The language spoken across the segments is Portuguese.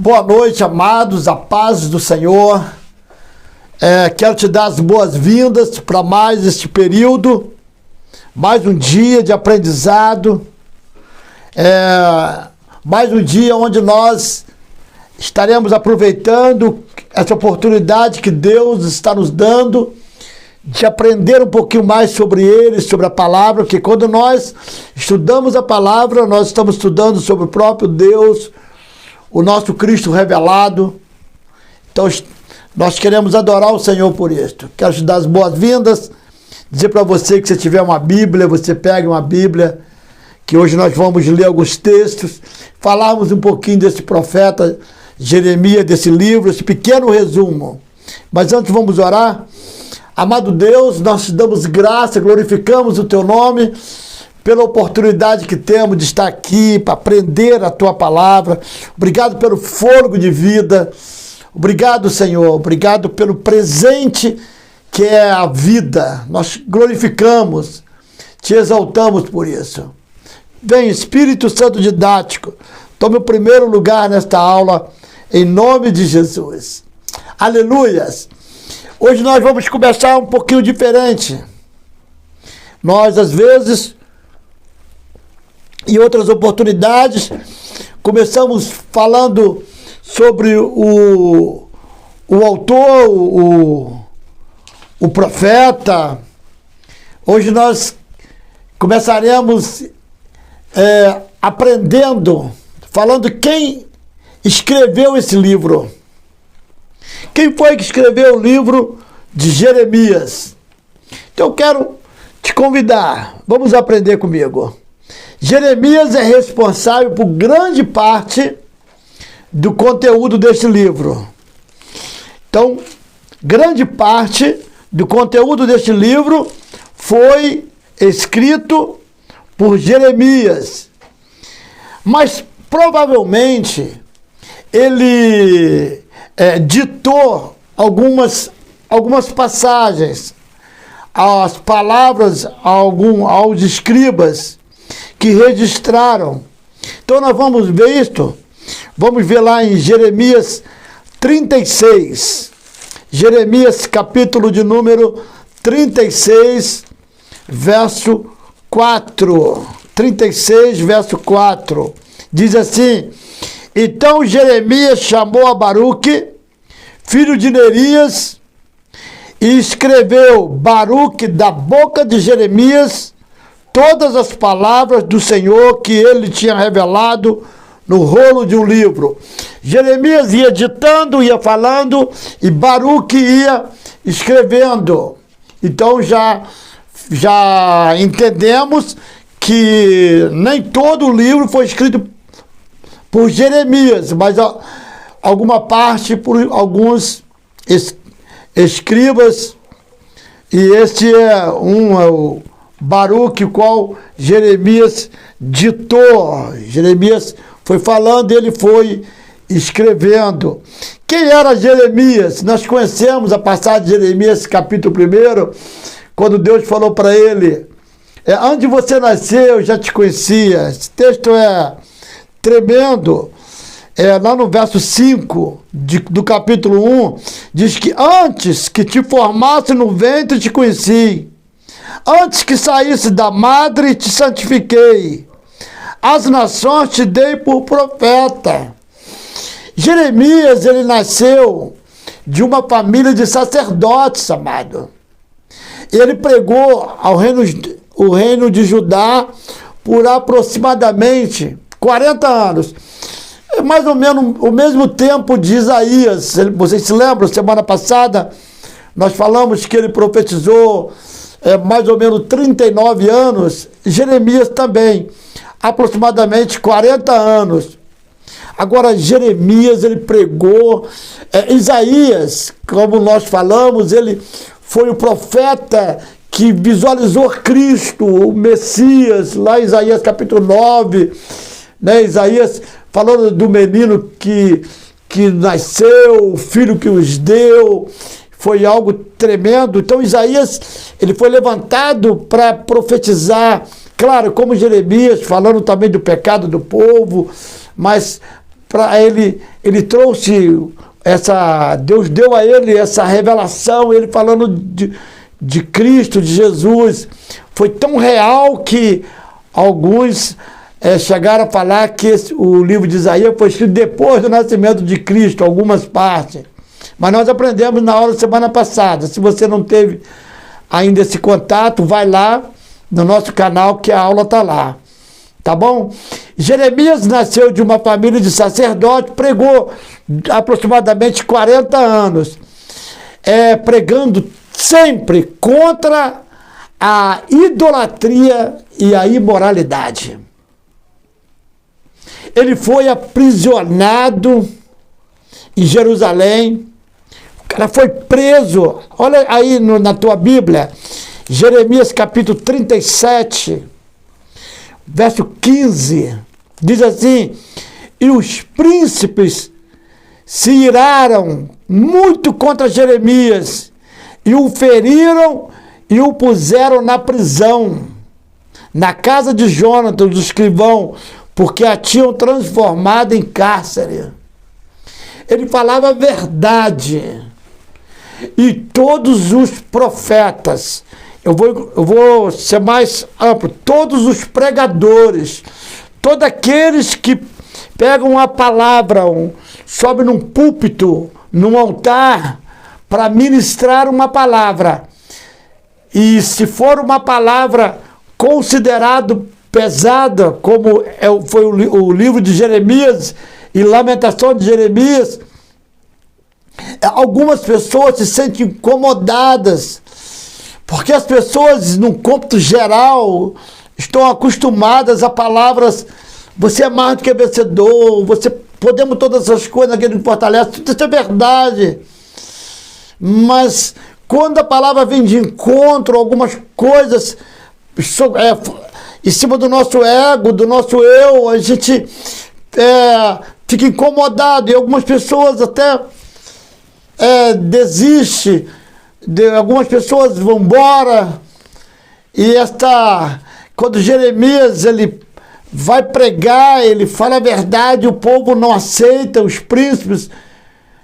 Boa noite, amados, a paz do Senhor. Quero te dar as boas-vindas para mais este período, mais um dia de aprendizado, mais um dia onde nós estaremos aproveitando essa oportunidade que Deus está nos dando de aprender um pouquinho mais sobre Ele, sobre a palavra, porque quando nós estudamos a palavra, nós estamos estudando sobre o próprio Deus, o nosso Cristo revelado. Então, nós queremos adorar o Senhor por isto. Quero te dar as boas-vindas, dizer para você que se tiver uma Bíblia, você pegue uma Bíblia, que hoje nós vamos ler alguns textos, falarmos um pouquinho desse profeta Jeremias, desse livro, esse pequeno resumo. Mas antes vamos orar. Amado Deus, nós te damos graça, glorificamos o Teu nome, pela oportunidade que temos de estar aqui para aprender a Tua palavra. Obrigado pelo fôlego de vida. Obrigado, Senhor. Obrigado pelo presente que é a vida. Nós glorificamos, te exaltamos por isso. Vem, Espírito Santo didático, tome o primeiro lugar nesta aula, em nome de Jesus. Aleluias! Hoje nós vamos começar um pouquinho diferente. Nós, às vezes, em outras oportunidades, começamos falando sobre o autor, o profeta. Hoje nós começaremos aprendendo, falando quem escreveu esse livro. Quem foi que escreveu o livro de Jeremias? Então eu quero te convidar, vamos aprender comigo. Jeremias é responsável por grande parte do conteúdo deste livro. Então, grande parte do conteúdo deste livro foi escrito por Jeremias. Mas, provavelmente, ele ditou algumas passagens, as palavras aos escribas que registraram. Então nós vamos ver isto, vamos ver lá em Jeremias 36, Jeremias capítulo de número 36, verso 4, 36, verso 4, diz assim: então Jeremias chamou a Baruque, filho de Nerias, e escreveu Baruque da boca de Jeremias todas as palavras do Senhor que ele tinha revelado no rolo de um livro. Jeremias ia ditando, ia falando, e Baruque ia escrevendo. Então já entendemos que nem todo o livro foi escrito por Jeremias, mas alguma parte por alguns escribas, e este é o Baruque, o qual Jeremias ditou. Jeremias foi falando e ele foi escrevendo. Quem era Jeremias? Nós conhecemos a passagem de Jeremias, capítulo 1, quando Deus falou para ele: onde você nasceu, eu já te conhecia. Esse texto é tremendo. Lá no verso 5 do capítulo 1, diz que antes que te formasse no ventre te conheci, antes que saísse da madre te santifiquei, as nações te dei por profeta. Jeremias, ele nasceu de uma família de sacerdotes, amado. Ele pregou o reino de Judá por aproximadamente 40 anos. É mais ou menos o mesmo tempo de Isaías. Vocês se lembram, semana passada, nós falamos que ele profetizou mais ou menos 39 anos. Jeremias também, aproximadamente 40 anos. Agora, Jeremias, ele pregou. Isaías, como nós falamos, ele foi o profeta que visualizou Cristo, o Messias, lá em Isaías capítulo 9, né? Isaías falando do menino que nasceu, o filho que os deu, foi algo tremendo. Então Isaías, ele foi levantado para profetizar, claro, como Jeremias, falando também do pecado do povo, mas para ele trouxe Deus deu a ele essa revelação, ele falando de Cristo, de Jesus. Foi tão real que alguns chegaram a falar que o livro de Isaías foi escrito depois do nascimento de Cristo, algumas partes. Mas nós aprendemos na aula da semana passada. Se você não teve ainda esse contato, vai lá no nosso canal que a aula está lá. Tá bom? Jeremias nasceu de uma família de sacerdote, pregou aproximadamente 40 anos, pregando sempre contra a idolatria e a imoralidade. Ele foi aprisionado em Jerusalém, o cara foi preso. Olha aí na tua Bíblia, Jeremias capítulo 37, verso 15, diz assim: e os príncipes se iraram muito contra Jeremias, e o feriram e o puseram na prisão, na casa de Jonatas, do escrivão, porque a tinham transformado em cárcere. Ele falava a verdade. E todos os profetas, eu vou ser mais amplo, todos os pregadores, todos aqueles que pegam a palavra, sobem num púlpito, num altar, para ministrar uma palavra. E se for uma palavra considerada pesada, como foi o livro de Jeremias e Lamentação de Jeremias, algumas pessoas se sentem incomodadas, porque as pessoas, no cômputo geral, estão acostumadas a palavras: você é mais do que vencedor, podemos todas essas coisas, aquele que fortalece, tudo isso é verdade. Mas quando a palavra vem de encontro a algumas coisas em cima do nosso ego, do nosso eu, a gente fica incomodado, e algumas pessoas até desistem, algumas pessoas vão embora. E quando Jeremias ele vai pregar, ele fala a verdade, o povo não aceita, os príncipes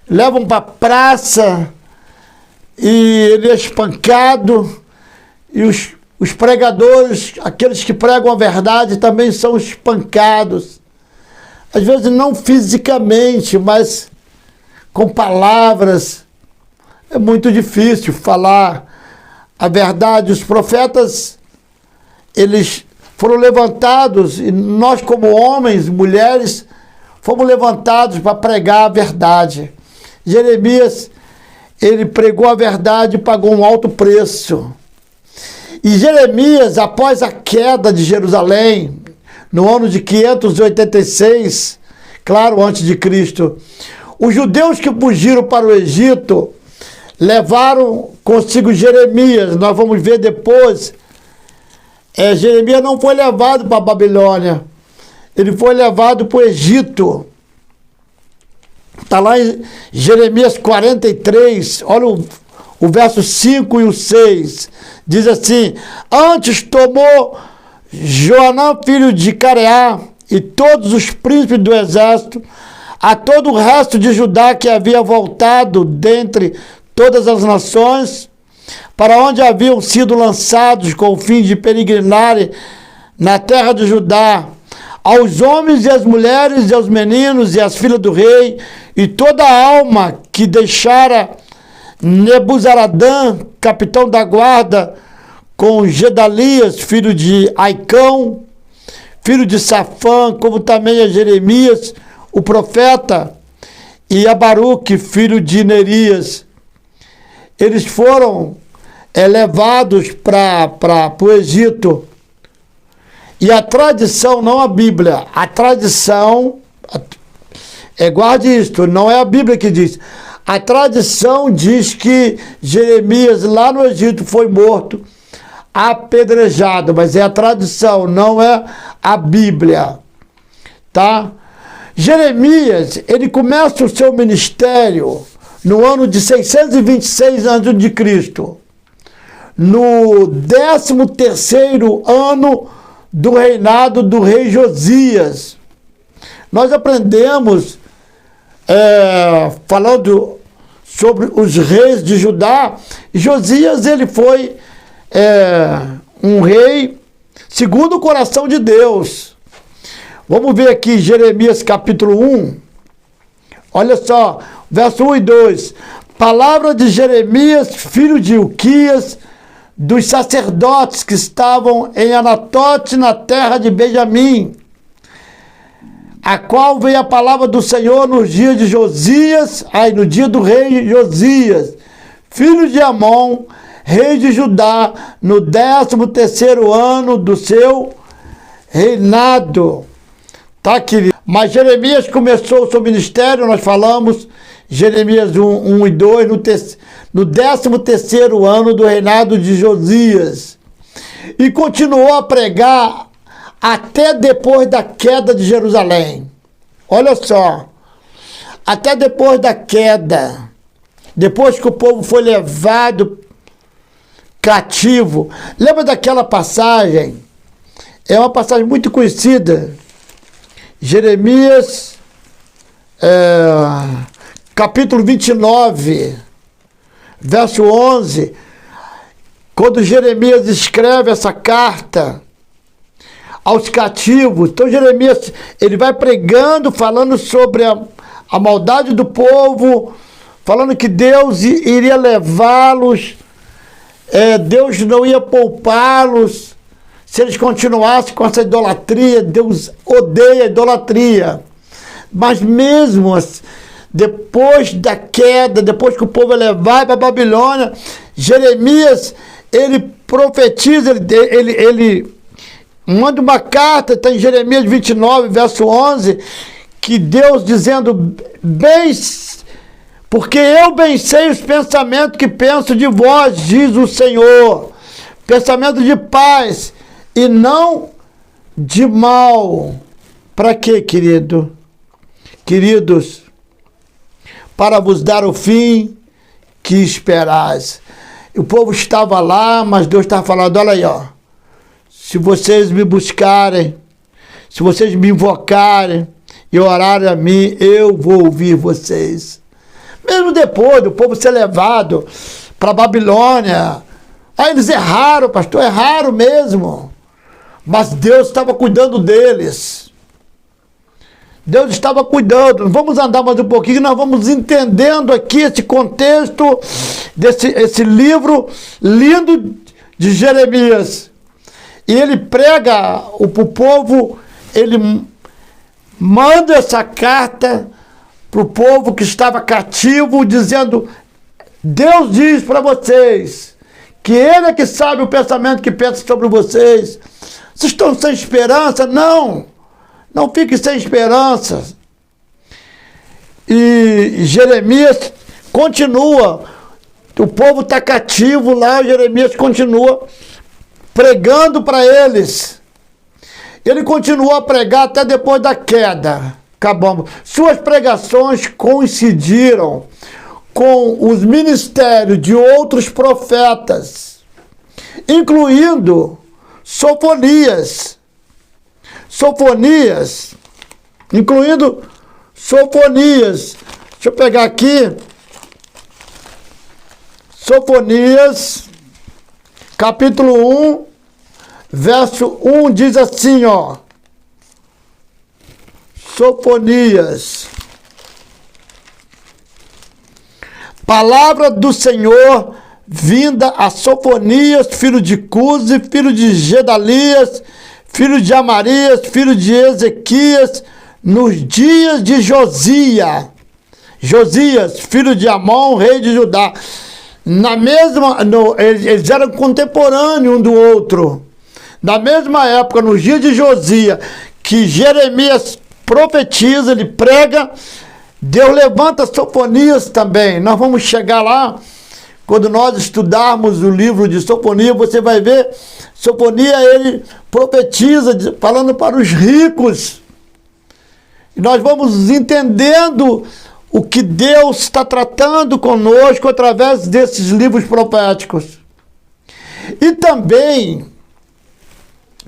levam para a praça, e ele é espancado, e os pregadores, aqueles que pregam a verdade, também são espancados. Às vezes não fisicamente, mas com palavras. É muito difícil falar a verdade. Os profetas, eles foram levantados, e nós como homens, mulheres, fomos levantados para pregar a verdade. Jeremias, ele pregou a verdade e pagou um alto preço. E Jeremias, após a queda de Jerusalém, no ano de 586, claro, antes de Cristo, os judeus que fugiram para o Egito levaram consigo Jeremias. Nós vamos ver depois. Jeremias não foi levado para a Babilônia, ele foi levado para o Egito. Está lá em Jeremias 43, olha o verso 5 e o 6. Diz assim: antes tomou Joanã, filho de Careá, e todos os príncipes do exército, a todo o resto de Judá que havia voltado dentre todas as nações, para onde haviam sido lançados com o fim de peregrinarem na terra de Judá, aos homens e às mulheres e aos meninos e às filhas do rei, e toda a alma que deixara Nebuzaradã, capitão da guarda, com Gedalias, filho de Aicão, filho de Safã, como também a Jeremias, o profeta, e a Baruque, filho de Nerias. Eles foram levados para o Egito. E a tradição, não a Bíblia, a tradição, guarde isto, não é a Bíblia que diz. A tradição diz que Jeremias lá no Egito foi morto, apedrejado, mas é a tradição, não é a Bíblia, tá? Jeremias, ele começa o seu ministério no ano de 626 a.C., no 13º ano do reinado do rei Josias. Nós aprendemos falando sobre os reis de Judá. Josias, ele foi um rei segundo o coração de Deus. Vamos ver aqui Jeremias capítulo 1. Olha só, verso 1 e 2. Palavra de Jeremias, filho de Ilquias, dos sacerdotes que estavam em Anatote, na terra de Benjamim, a qual veio a palavra do Senhor nos dias de Josias, no dia do rei Josias, filho de Amon, rei de Judá, no 13º ano do seu reinado. Tá, querido? Mas Jeremias começou o seu ministério, nós falamos, Jeremias 1 e 2, no 13º ano do reinado de Josias. E continuou a pregar até depois da queda de Jerusalém. Olha só, até depois da queda, depois que o povo foi levado cativo. Lembra daquela passagem? É uma passagem muito conhecida. Jeremias, capítulo 29, verso 11, quando Jeremias escreve essa carta aos cativos. Então Jeremias, ele vai pregando, falando sobre a maldade do povo, falando que Deus iria levá-los, Deus não ia poupá-los se eles continuassem com essa idolatria. Deus odeia a idolatria. Mas mesmo depois da queda, depois que o povo é levado para a Babilônia, Jeremias, ele profetiza, ele manda uma carta, está em Jeremias 29, verso 11, que Deus dizendo, porque eu bem sei os pensamentos que penso de vós, diz o Senhor, pensamento de paz e não de mal. Para quê, queridos? Para vos dar o fim que esperais. O povo estava lá, mas Deus estava falando, olha aí, ó, se vocês me buscarem, se vocês me invocarem e orarem a mim, eu vou ouvir vocês. Mesmo depois do povo ser levado para a Babilônia, aí eles erraram, pastor, erraram mesmo. Mas Deus estava cuidando deles. Deus estava cuidando. Vamos andar mais um pouquinho, nós vamos entendendo aqui esse contexto esse livro lindo de Jeremias. E ele prega o povo, ele manda essa carta para o povo que estava cativo, dizendo, Deus diz para vocês que Ele é que sabe o pensamento que pensa sobre vocês. Vocês estão sem esperança? Não! Não fiquem sem esperança. E Jeremias continua. O povo está cativo lá, Jeremias continua pregando para eles. Ele continuou a pregar até depois da queda. Acabamos. Suas pregações coincidiram com os ministérios de outros profetas, incluindo Sofonias. Incluindo Sofonias. Deixa eu pegar aqui. Sofonias, capítulo 1, verso 1, diz assim, ó. Sofonias. Palavra do Senhor vinda a Sofonias, filho de Cusi, filho de Gedalias, filho de Amarias, filho de Ezequias, nos dias de Josias, filho de Amon, rei de Judá. Eles eram contemporâneos um do outro. Na mesma época, nos dias de Josias, que Jeremias profetiza, ele prega, Deus levanta Sofonias também. Nós vamos chegar lá, quando nós estudarmos o livro de Sofonias, você vai ver, Sofonias, ele profetiza, falando para os ricos. E nós vamos entendendo o que Deus está tratando conosco através desses livros proféticos. E também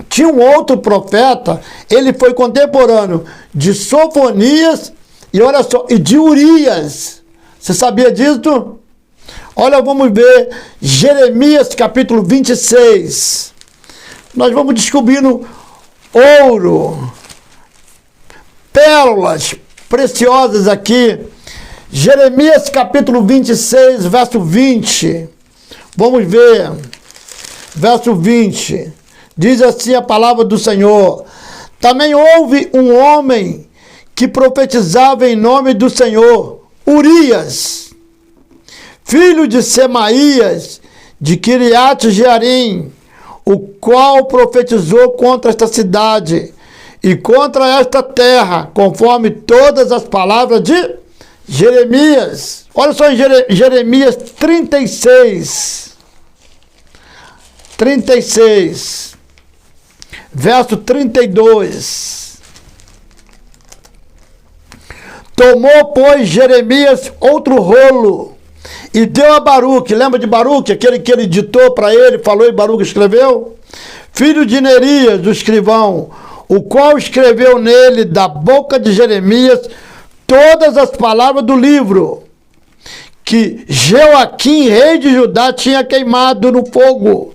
tinha um outro profeta, ele foi contemporâneo de Sofonias E olha só, e de Urias. Você sabia disso? Olha, vamos ver Jeremias capítulo 26. Nós vamos descobrindo ouro, pérolas preciosas aqui. Jeremias capítulo 26, verso 20. Vamos ver. Verso 20. Diz assim a palavra do Senhor. Também houve um homem que profetizava em nome do Senhor, Urias, filho de Semaías, de Kiriat Jearim, o qual profetizou contra esta cidade e contra esta terra, conforme todas as palavras de Jeremias. Olha só em Jeremias 36, verso 32. Tomou, pois, Jeremias outro rolo e deu a Baruque. Lembra de Baruque? Aquele que ele ditou para ele, falou e Baruque escreveu? Filho de Nerias, do escrivão, o qual escreveu nele, da boca de Jeremias, todas as palavras do livro que Joaquim, rei de Judá, tinha queimado no fogo.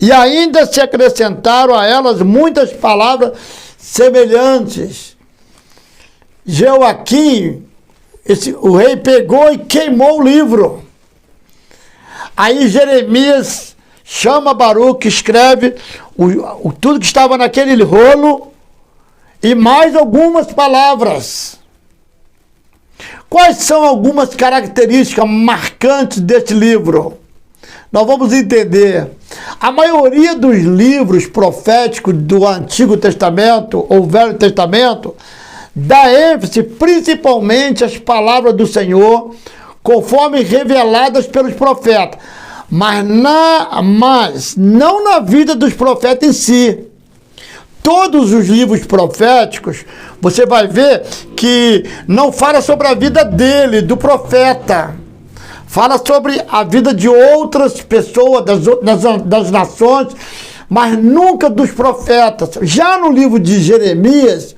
E ainda se acrescentaram a elas muitas palavras semelhantes. Joaquim, o rei pegou e queimou o livro. Aí Jeremias chama Baruque, escreve tudo que estava naquele rolo e mais algumas palavras. Quais são algumas características marcantes deste livro? Nós vamos entender. A maioria dos livros proféticos do Antigo Testamento ou Velho Testamento dá ênfase principalmente às palavras do Senhor, conforme reveladas pelos profetas, mas não na vida dos profetas em si. Todos os livros proféticos, você vai ver que não fala sobre a vida dele, do profeta. Fala sobre a vida de outras pessoas, das nações, mas nunca dos profetas. Já no livro de Jeremias,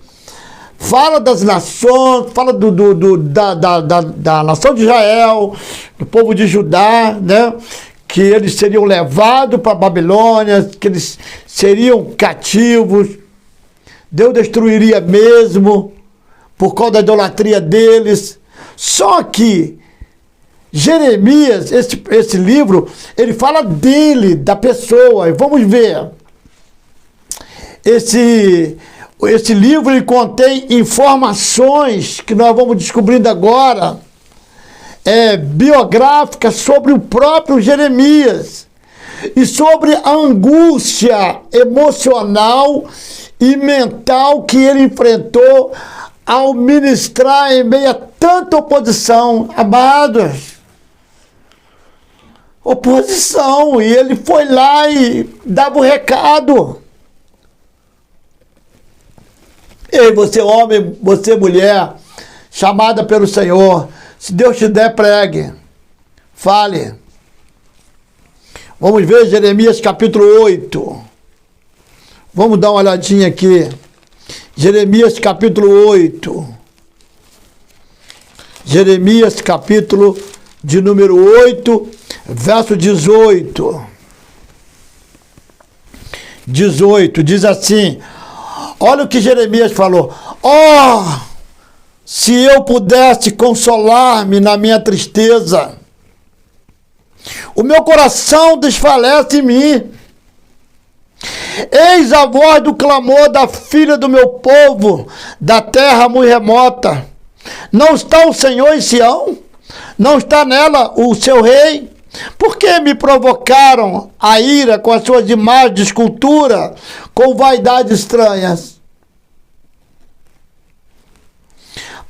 fala das nações, fala da nação de Israel, do povo de Judá, né? Que eles seriam levados para a Babilônia, que eles seriam cativos. Deus destruiria mesmo por causa da idolatria deles. Só que Jeremias, esse livro, ele fala dele, da pessoa. E vamos ver. Esse livro ele contém informações que nós vamos descobrindo agora, biográficas sobre o próprio Jeremias e sobre a angústia emocional e mental que ele enfrentou ao ministrar em meio a tanta oposição. Amados, oposição, e ele foi lá e dava o recado. Ei, você homem, você mulher, chamada pelo Senhor, se Deus te der, pregue, fale. Vamos ver Jeremias capítulo 8. Vamos dar uma olhadinha aqui. Jeremias capítulo 8. Jeremias capítulo de número 8, verso 18. 18, diz assim: olha o que Jeremias falou. Oh, se eu pudesse consolar-me na minha tristeza, o meu coração desfalece em mim. Eis a voz do clamor da filha do meu povo, da terra muito remota. Não está o Senhor em Sião? Não está nela o seu rei? Por que me provocaram a ira com as suas imagens de escultura, com vaidades estranhas?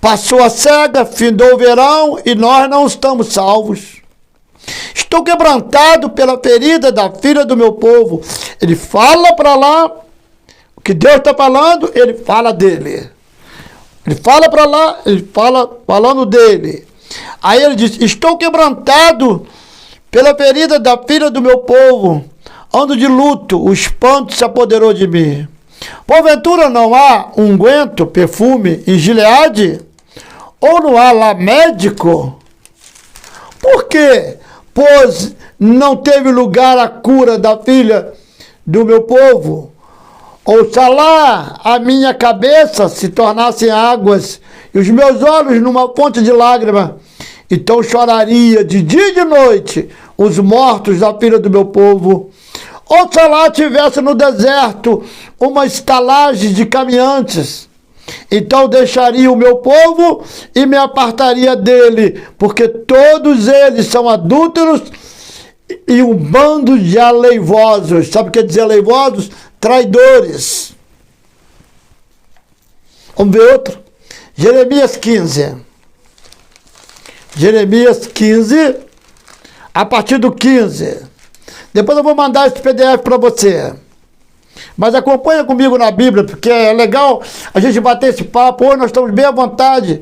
Passou a cega, findou o verão e nós não estamos salvos. Estou quebrantado pela ferida da filha do meu povo. Ele fala para lá, o que Deus está falando, ele fala dele. Ele fala para lá, ele fala falando dele. Aí ele diz: estou quebrantado pela ferida da filha do meu povo. Ando de luto, o espanto se apoderou de mim. Porventura não há unguento, perfume em Gileade? ou não há lá médico? Por quê? Pois não teve lugar a cura da filha do meu povo. Ouça lá, a minha cabeça se tornassem águas e os meus olhos numa fonte de lágrimas. Então choraria de dia e de noite os mortos da filha do meu povo. Ouça lá, tivesse no deserto uma estalagem de caminhantes. Então deixaria o meu povo e me apartaria dele, porque todos eles são adúlteros e um bando de aleivosos. Sabe o que quer dizer aleivosos? Traidores. Vamos ver outro? Jeremias 15. Jeremias 15, a partir do 15. Depois eu vou mandar esse PDF para você. Mas acompanha comigo na Bíblia, porque é legal a gente bater esse papo. Hoje nós estamos bem à vontade,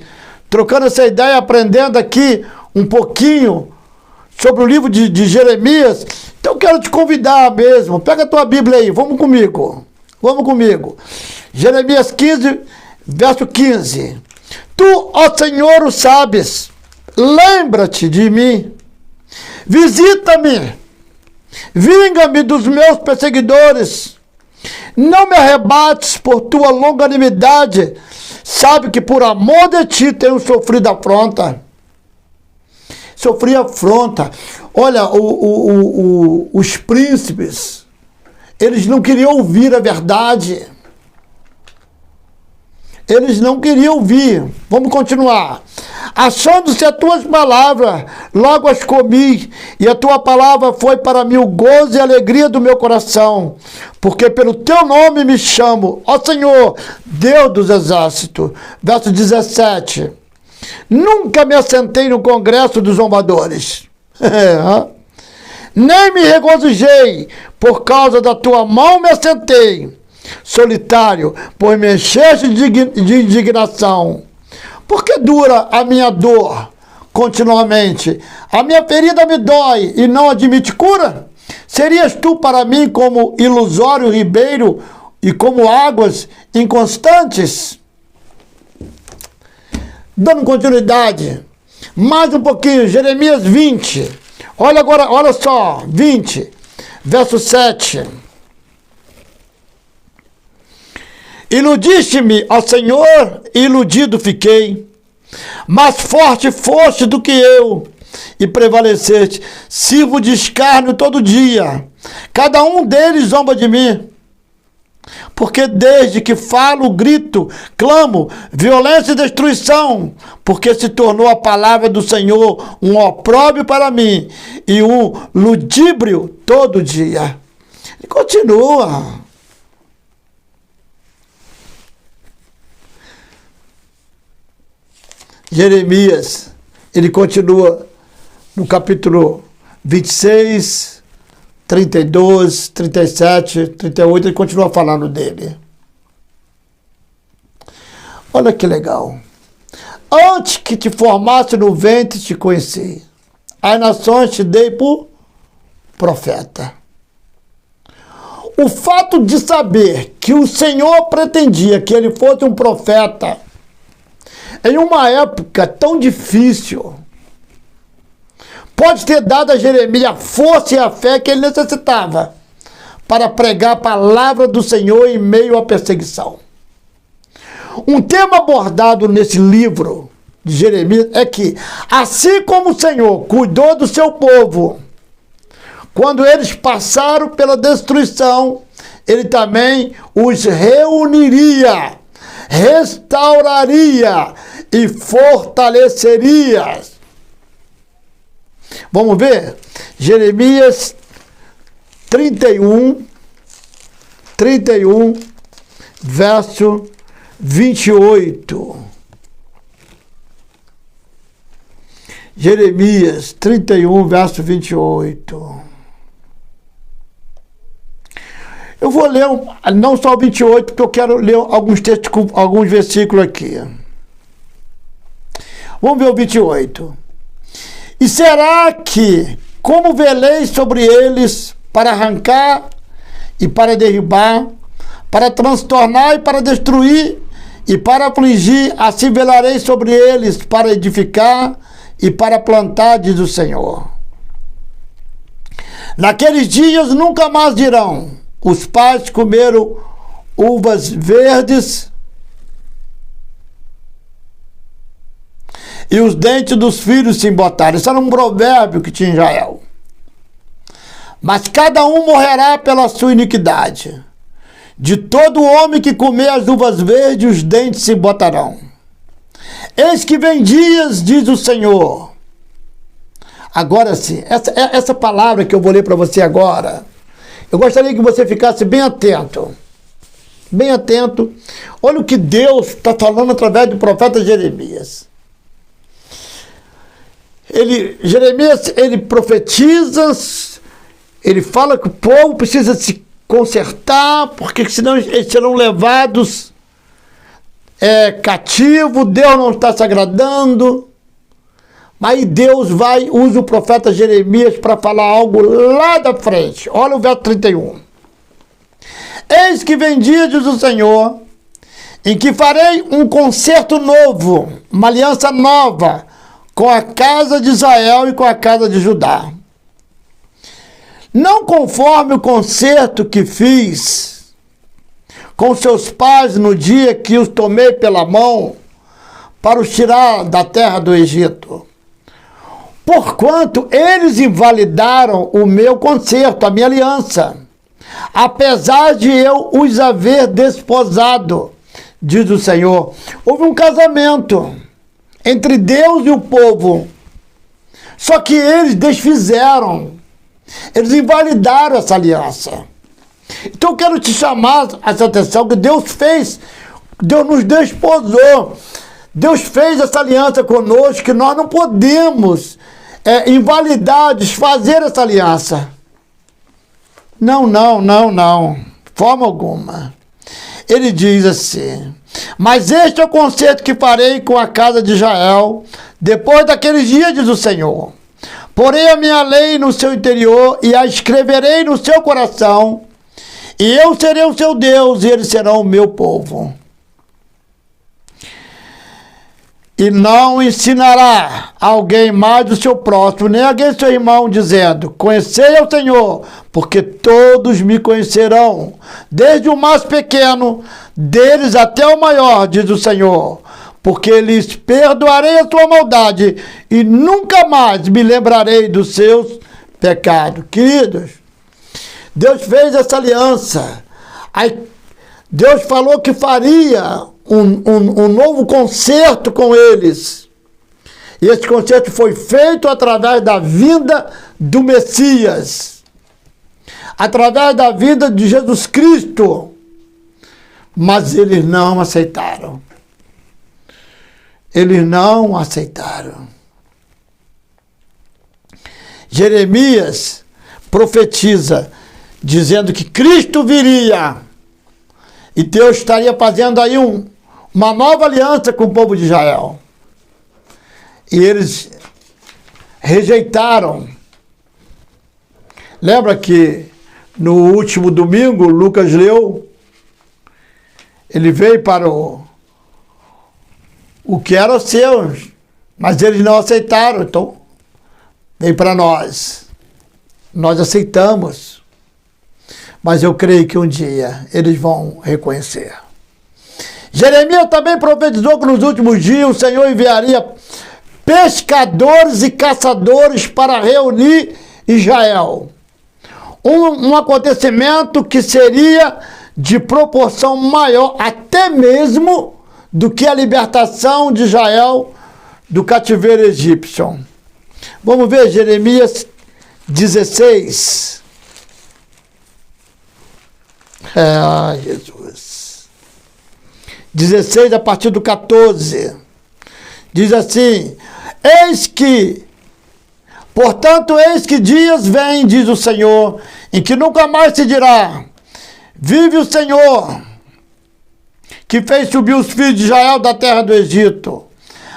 trocando essa ideia, aprendendo aqui um pouquinho sobre o livro de Jeremias. Então eu quero te convidar mesmo. Pega a tua Bíblia aí, vamos comigo. Vamos comigo. Jeremias 15, verso 15. Tu, ó Senhor, o sabes. Lembra-te de mim. Visita-me. Vinga-me dos meus perseguidores. Não me arrebates por tua longanimidade. Sabe que por amor de ti tenho sofrido afronta. Sofri afronta. Olha, os príncipes, eles não queriam ouvir a verdade. Eles não queriam ouvir. Vamos continuar. Achando-se as tuas palavras, logo as comi, e a tua palavra foi para mim o gozo e a alegria do meu coração, porque pelo teu nome me chamo, ó Senhor, Deus dos exércitos. Verso 17. Nunca me assentei no congresso dos zombadores, nem me regozijei, por causa da tua mão me assentei, solitário, pois me encheste de indignação. Por que dura a minha dor continuamente? A minha ferida me dói e não admite cura? Serias tu para mim como ilusório ribeiro e como águas inconstantes? Dando continuidade, mais um pouquinho, Jeremias 20. Olha agora, olha só, 20, verso 7. Iludiste-me, ó Senhor, iludido fiquei, mas forte foste do que eu, e prevaleceste. Sirvo de escárnio todo dia, cada um deles zomba de mim. Porque desde que falo, grito, clamo, violência e destruição, porque se tornou a palavra do Senhor um opróbrio para mim, e um ludíbrio todo dia. E continua. Jeremias, ele continua no capítulo 26, 32, 37, 38, ele continua falando dele. Olha que legal. Antes que te formasse no ventre, te conheci. As nações te dei por profeta. O fato de saber que o Senhor pretendia que ele fosse um profeta, em uma época tão difícil, pode ter dado a Jeremias a força e a fé que ele necessitava para pregar a palavra do Senhor em meio à perseguição. Um tema abordado nesse livro de Jeremias é que, assim como o Senhor cuidou do seu povo, quando eles passaram pela destruição, ele também os reuniria, restauraria e fortaleceria. Vamos ver? Jeremias 31, verso 28. Jeremias 31, verso 28. Eu vou ler, não só o 28, porque eu quero ler alguns textos, alguns versículos aqui. Vamos ver o 28. E será que, como velei sobre eles para arrancar e para derribar, para transtornar e para destruir, e para afligir, assim velarei sobre eles, para edificar e para plantar, diz o Senhor. Naqueles dias nunca mais dirão: os pais comeram uvas verdes e os dentes dos filhos se embotaram. Isso era um provérbio que tinha em Israel. Mas cada um morrerá pela sua iniquidade. De todo homem que comer as uvas verdes, os dentes se embotarão. Eis que vem dias, diz o Senhor. Agora sim, essa palavra que eu vou ler para você agora, eu gostaria que você ficasse bem atento. Bem atento. Olha o que Deus está falando através do profeta Jeremias. Jeremias, ele profetiza, ele fala que o povo precisa se consertar, porque senão eles serão levados cativos, Deus não está se agradando. Mas Deus usa o profeta Jeremias para falar algo lá da frente. Olha o verso 31. Eis que vem dia, diz o Senhor, em que farei um concerto novo, uma aliança nova, com a casa de Israel e com a casa de Judá. Não conforme o concerto que fiz com seus pais no dia que os tomei pela mão para os tirar da terra do Egito. Porquanto eles invalidaram o meu concerto, a minha aliança, apesar de eu os haver desposado, diz o Senhor. Houve um casamento entre Deus e o povo, só que eles desfizeram, eles invalidaram essa aliança. Então eu quero te chamar essa atenção que Deus fez, Deus nos desposou, Deus fez essa aliança conosco, que nós não podemos invalidar, desfazer essa aliança. Não, forma alguma. Ele diz assim: mas este é o concerto que farei com a casa de Israel, depois daqueles dias, diz o Senhor. Porei a minha lei no seu interior e a escreverei no seu coração, e eu serei o seu Deus, e eles serão o meu povo. E não ensinará alguém mais do seu próximo, nem alguém seu irmão, dizendo: conhecei ao Senhor, porque todos me conhecerão, desde o mais pequeno deles até o maior, diz o Senhor, porque lhes perdoarei a sua maldade e nunca mais me lembrarei dos seus pecados. Queridos, Deus fez essa aliança. Aí Deus falou que faria um novo concerto com eles. E esse concerto foi feito através da vinda do Messias, através da vinda de Jesus Cristo. Mas eles não aceitaram. Eles não aceitaram. Jeremias profetiza, dizendo que Cristo viria. E Deus estaria fazendo aí uma nova aliança com o povo de Israel. E eles rejeitaram. Lembra que no último domingo, Lucas leu, ele veio para o que era seu, mas eles não aceitaram, então veio para nós. Nós aceitamos. Mas eu creio que um dia eles vão reconhecer. Jeremias também profetizou que nos últimos dias o Senhor enviaria pescadores e caçadores para reunir Israel. Um acontecimento que seria de proporção maior, até mesmo, do que a libertação de Israel do cativeiro egípcio. Vamos ver Jeremias 16. Jesus. 16 a partir do 14. Diz assim: portanto, eis que dias vêm, diz o Senhor, em que nunca mais se dirá: vive o Senhor, que fez subir os filhos de Israel da terra do Egito.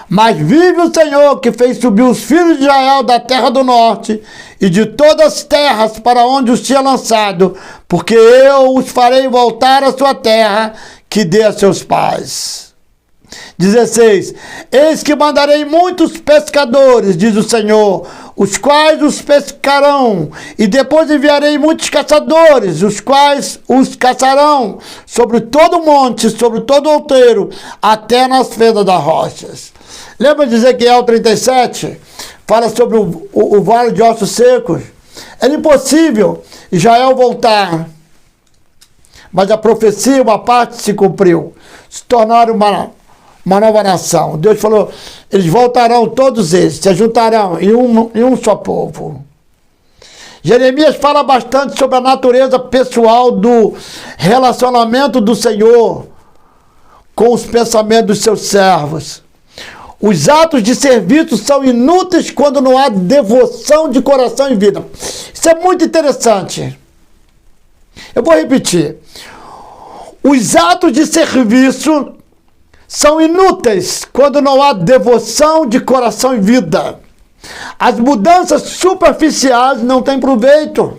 Mas vive o Senhor, que fez subir os filhos de Israel da terra do norte e de todas as terras para onde os tinha lançado, porque eu os farei voltar à sua terra, que dê a seus pais. 16. Eis que mandarei muitos pescadores, diz o Senhor, os quais os pescarão, e depois enviarei muitos caçadores, os quais os caçarão sobre todo o monte, sobre todo o outeiro, até nas fendas das rochas. Lembra de Ezequiel 37? Fala sobre o vale de ossos secos. Era impossível Israel voltar, mas a profecia, uma parte se cumpriu. Se tornaram uma nova nação. Deus falou, eles voltarão, todos eles, se juntarão em um só povo. Jeremias fala bastante sobre a natureza pessoal do relacionamento do Senhor com os pensamentos dos seus servos. Os atos de serviço são inúteis quando não há devoção de coração e vida. Isso é muito interessante. Eu vou repetir. Os atos de serviço são inúteis quando não há devoção de coração e vida. As mudanças superficiais não têm proveito.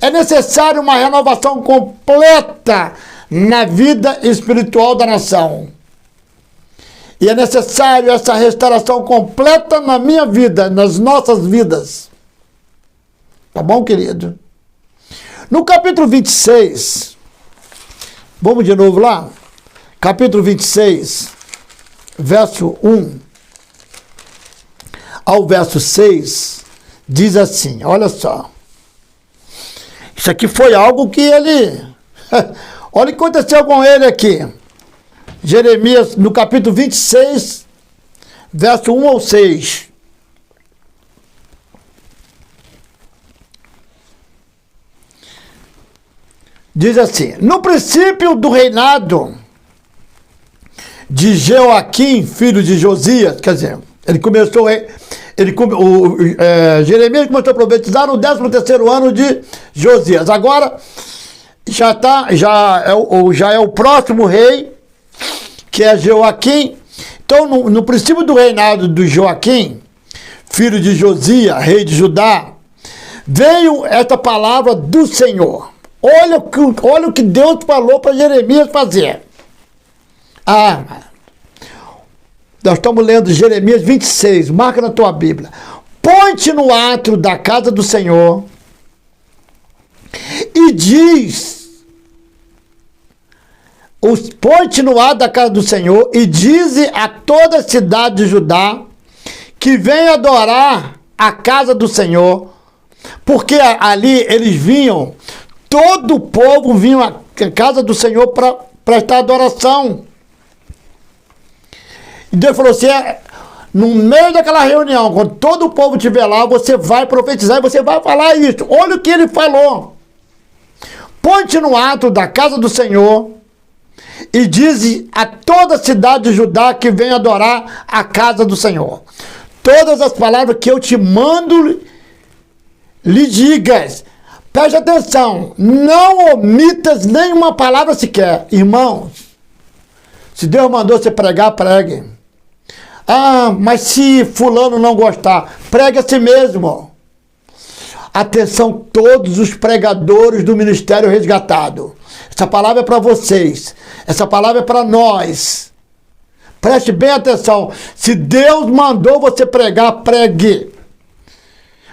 É necessário uma renovação completa na vida espiritual da nação. E é necessário essa restauração completa na minha vida, nas nossas vidas. Tá bom, querido? No capítulo 26, vamos de novo lá? Capítulo 26, verso 1 ao verso 6, diz assim, olha só. Isso aqui foi algo que ele... olha o que aconteceu com ele aqui. Jeremias, no capítulo 26, verso 1 ao 6. Diz assim, no princípio do reinado de Joaquim, filho de Josias, quer dizer, Jeremias começou a profetizar no 13º ano de Josias. Agora, já é o próximo rei, que é Joaquim. Então, no princípio do reinado de Joaquim, filho de Josias, rei de Judá, veio esta palavra do Senhor. Olha o que Deus falou para Jeremias fazer. Nós estamos lendo Jeremias 26, marca na tua Bíblia. Põe-te no átrio da casa do Senhor e diz... Põe-te no átrio da casa do Senhor e dize a toda a cidade de Judá que venha adorar a casa do Senhor, porque ali eles vinham, todo o povo vinha à casa do Senhor para prestar adoração. E Deus falou assim, no meio daquela reunião, quando todo o povo estiver lá, você vai profetizar e você vai falar isso. Olha o que ele falou. Põe-te no átrio da casa do Senhor e diz a toda a cidade de Judá que vem adorar a casa do Senhor. Todas as palavras que eu te mando, lhe digas. Preste atenção, não omitas nenhuma palavra sequer. Irmãos, se Deus mandou você pregar, pregue. Mas se fulano não gostar, pregue a si mesmo. Atenção, todos os pregadores do Ministério Resgatado. Essa palavra é para vocês. Essa palavra é para nós. Preste bem atenção. Se Deus mandou você pregar, pregue.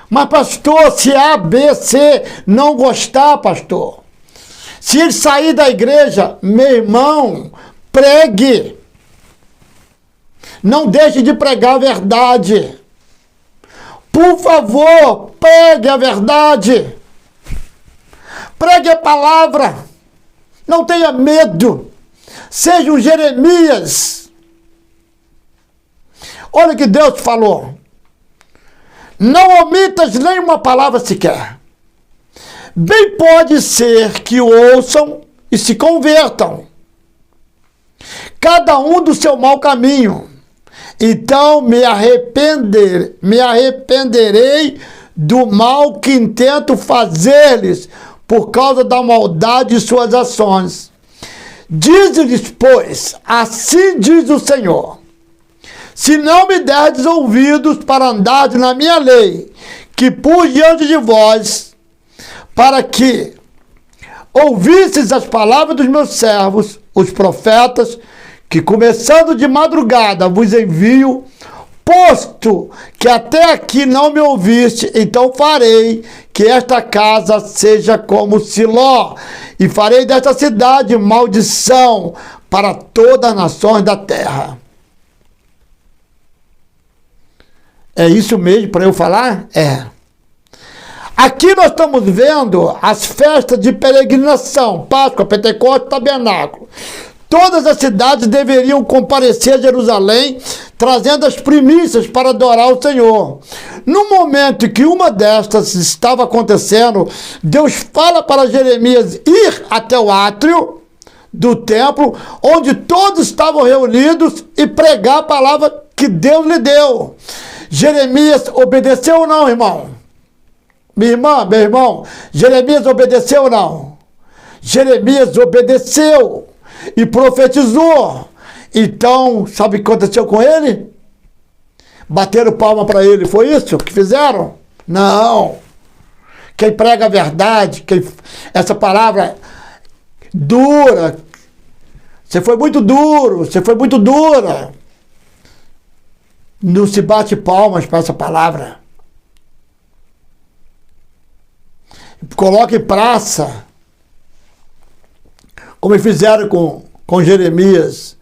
Mas, pastor, se A, B, C não gostar, pastor, se ele sair da igreja, meu irmão, pregue. Não deixe de pregar a verdade. Por favor, pregue a verdade. Pregue a palavra. Não tenha medo. Seja um Jeremias. Olha o que Deus falou. Não omitas nenhuma palavra sequer. Bem pode ser que ouçam e se convertam, cada um do seu mau caminho. Então me arrependerei do mal que intento fazer-lhes por causa da maldade de suas ações. Diz-lhes, pois, assim diz o Senhor, se não me derdes ouvidos para andar na minha lei, que pus diante de vós, para que ouvisseis as palavras dos meus servos, os profetas, que começando de madrugada vos envio, posto que até aqui não me ouviste, então farei que esta casa seja como Siló, e farei desta cidade maldição para todas as nações da terra. É isso mesmo para eu falar? É. Aqui nós estamos vendo as festas de peregrinação, Páscoa, Pentecostes, Tabernáculo. Todas as cidades deveriam comparecer a Jerusalém, trazendo as primícias para adorar o Senhor. No momento em que uma destas estava acontecendo, Deus fala para Jeremias ir até o átrio do templo, onde todos estavam reunidos, e pregar a palavra que Deus lhe deu. Jeremias obedeceu ou não, irmão? Minha irmã, meu irmão, Jeremias obedeceu ou não? Jeremias obedeceu e profetizou. Então, sabe o que aconteceu com ele? Bateram palma para ele, foi isso que fizeram? Não. Quem prega a verdade, essa palavra dura, você foi muito duro, você foi muito dura. Não se bate palmas para essa palavra. Coloque em praça, como fizeram com Jeremias.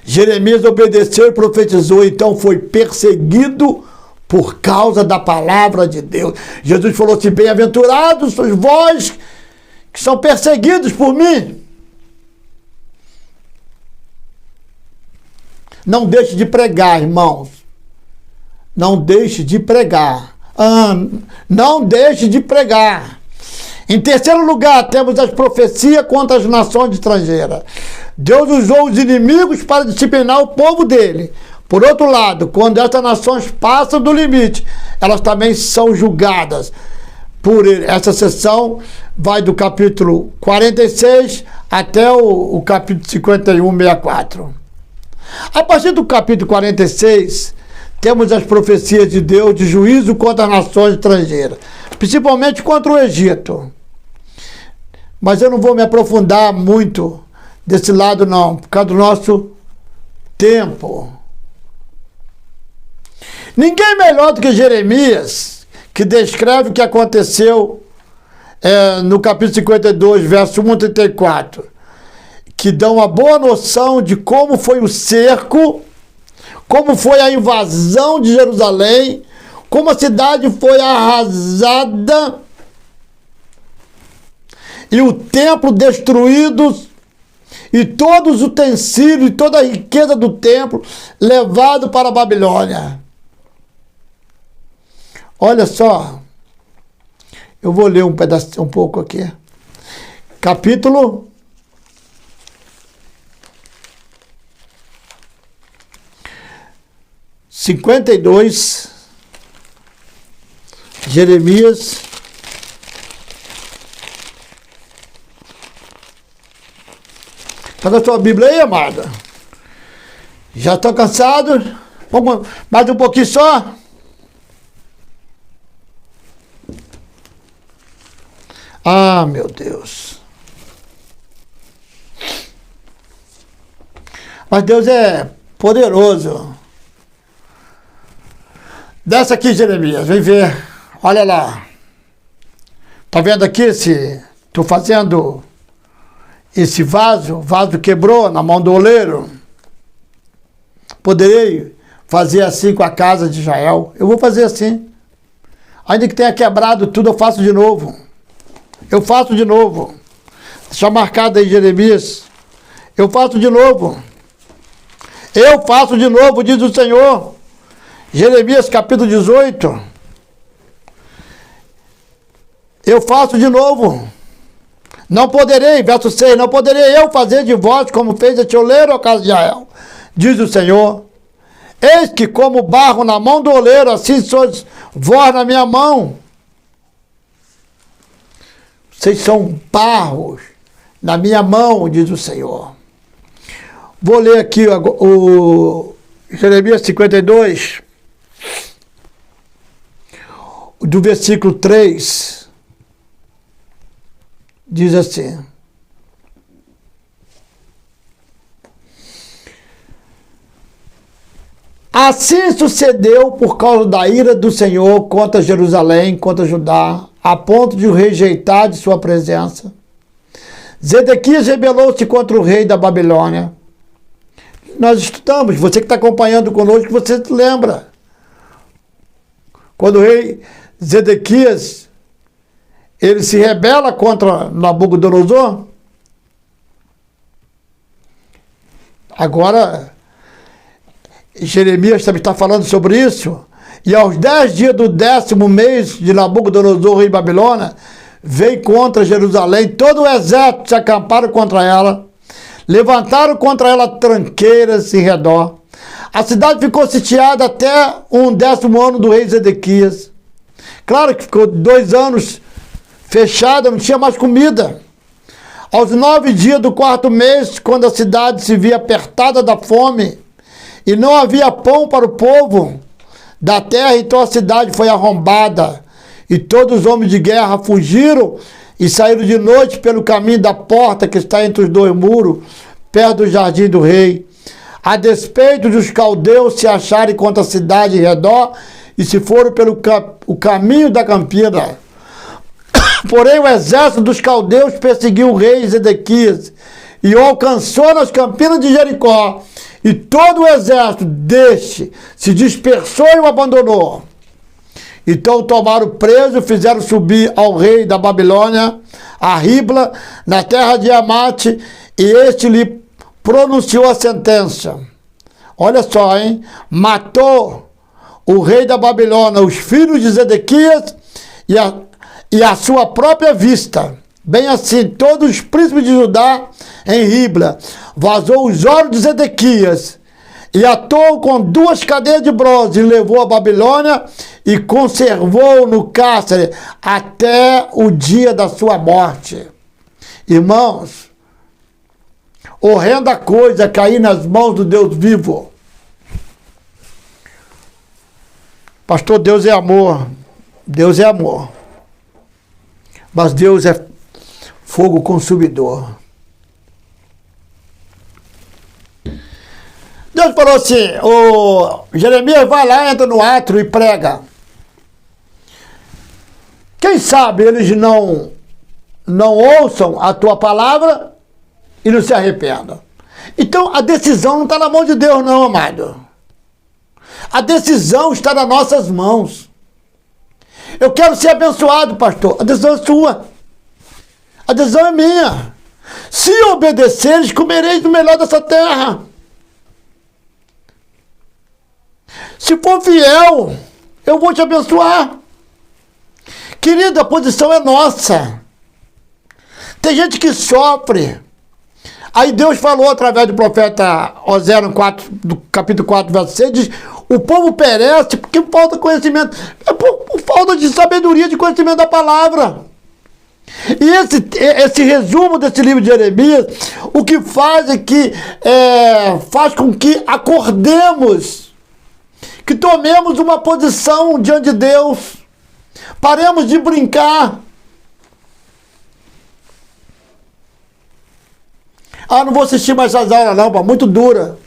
Jeremias obedeceu e profetizou, então foi perseguido por causa da palavra de Deus. Jesus falou assim: bem-aventurados sois vós que são perseguidos por mim. Não deixe de pregar, irmãos. Não deixe de pregar. Não deixe de pregar. Em terceiro lugar, temos as profecias contra as nações estrangeiras. Deus usou os inimigos para disciplinar o povo dele. Por outro lado, quando essas nações passam do limite, elas também são julgadas por ele. Essa sessão vai do capítulo 46 até o capítulo 51, 64. A partir do capítulo 46, temos as profecias de Deus de juízo contra as nações estrangeiras, principalmente contra o Egito. Mas eu não vou me aprofundar muito desse lado não, por causa do nosso tempo. Ninguém melhor do que Jeremias, que descreve o que aconteceu no capítulo 52, verso 1 a 34, que dá uma boa noção de como foi o cerco, como foi a invasão de Jerusalém, como a cidade foi arrasada e o templo destruído, e todos os utensílios e toda a riqueza do templo levado para a Babilônia. Olha só, eu vou ler um pouco aqui. Capítulo 52, Jeremias. Pega a sua Bíblia aí, amada. Já estou cansado? Vamos mais um pouquinho só? Ah, meu Deus. Mas Deus é poderoso. Desce aqui, Jeremias, vem ver. Olha lá. Tá vendo aqui tô fazendo esse vaso? O vaso quebrou na mão do oleiro. Poderei fazer assim com a casa de Israel? Eu vou fazer assim. Ainda que tenha quebrado tudo, eu faço de novo. Eu faço de novo. Deixa marcado aí, Jeremias. Eu faço de novo. Eu faço de novo, diz o Senhor. Jeremias capítulo 18. Eu faço de novo. Não poderei, verso 6, não poderei eu fazer de vós como fez este oleiro, ó casa de Israel, diz o Senhor. Eis que como barro na mão do oleiro, assim sois vós na minha mão. Vocês são barros na minha mão, diz o Senhor. Vou ler aqui o Jeremias 52, do versículo 3. Diz assim: Assim sucedeu por causa da ira do Senhor contra Jerusalém, contra Judá, a ponto de o rejeitar de sua presença. Zedequias rebelou-se contra o rei da Babilônia. Nós estudamos, você que está acompanhando conosco, você se lembra. Quando o rei Zedequias, ele se rebela contra Nabucodonosor. Agora, Jeremias também está falando sobre isso. E aos 10 dias do 10º mês de Nabucodonosor, rei de Babilônia, veio contra Jerusalém, todo o exército se acamparam contra ela, levantaram contra ela tranqueiras em redor. A cidade ficou sitiada até um 10º ano do rei Zedequias. Claro que ficou 2 anos fechada, não tinha mais comida. Aos 9 dias do 4º mês, quando a cidade se via apertada da fome e não havia pão para o povo da terra, então a cidade foi arrombada e todos os homens de guerra fugiram e saíram de noite pelo caminho da porta que está entre os 2 muros, perto do jardim do rei. A despeito dos caldeus se acharem contra a cidade em redor e se foram pelo o caminho da campina. Porém o exército dos caldeus perseguiu o rei Zedequias e o alcançou nas campinas de Jericó. E todo o exército deste se dispersou e o abandonou. Então tomaram preso e fizeram subir ao rei da Babilônia, a Ribla, na terra de Amate, e este lhe pronunciou a sentença. Olha só, hein? Matou o rei da Babilônia, os filhos de Zedequias e a sua própria vista. Bem assim, todos os príncipes de Judá em Ribla. Vazou os olhos de Zedequias e atou com 2 cadeias de bronze e levou a Babilônia e conservou no cárcere até o dia da sua morte. Irmãos, horrenda coisa cair nas mãos do Deus vivo. Pastor, Deus é amor. Deus é amor. Mas Deus é fogo consumidor. Deus falou assim, o Jeremias vai lá, entra no átrio e prega. Quem sabe eles não ouçam a tua palavra e não se arrependam. Então a decisão não está na mão de Deus não, amado. A decisão está nas nossas mãos. Eu quero ser abençoado, pastor. A decisão é sua. A decisão é minha. Se obedeceres, comereis do melhor dessa terra. Se for fiel, eu vou te abençoar. Querido, a posição é nossa. Tem gente que sofre. Aí Deus falou através do profeta Oséias, do capítulo 4, verso 6, diz, o povo perece porque falta conhecimento, por falta de sabedoria, de conhecimento da palavra. E esse resumo desse livro de Jeremias, o que faz é que faz com que acordemos, que tomemos uma posição diante de Deus, paremos de brincar. Ah, não vou assistir mais essas aulas não, pô, muito dura.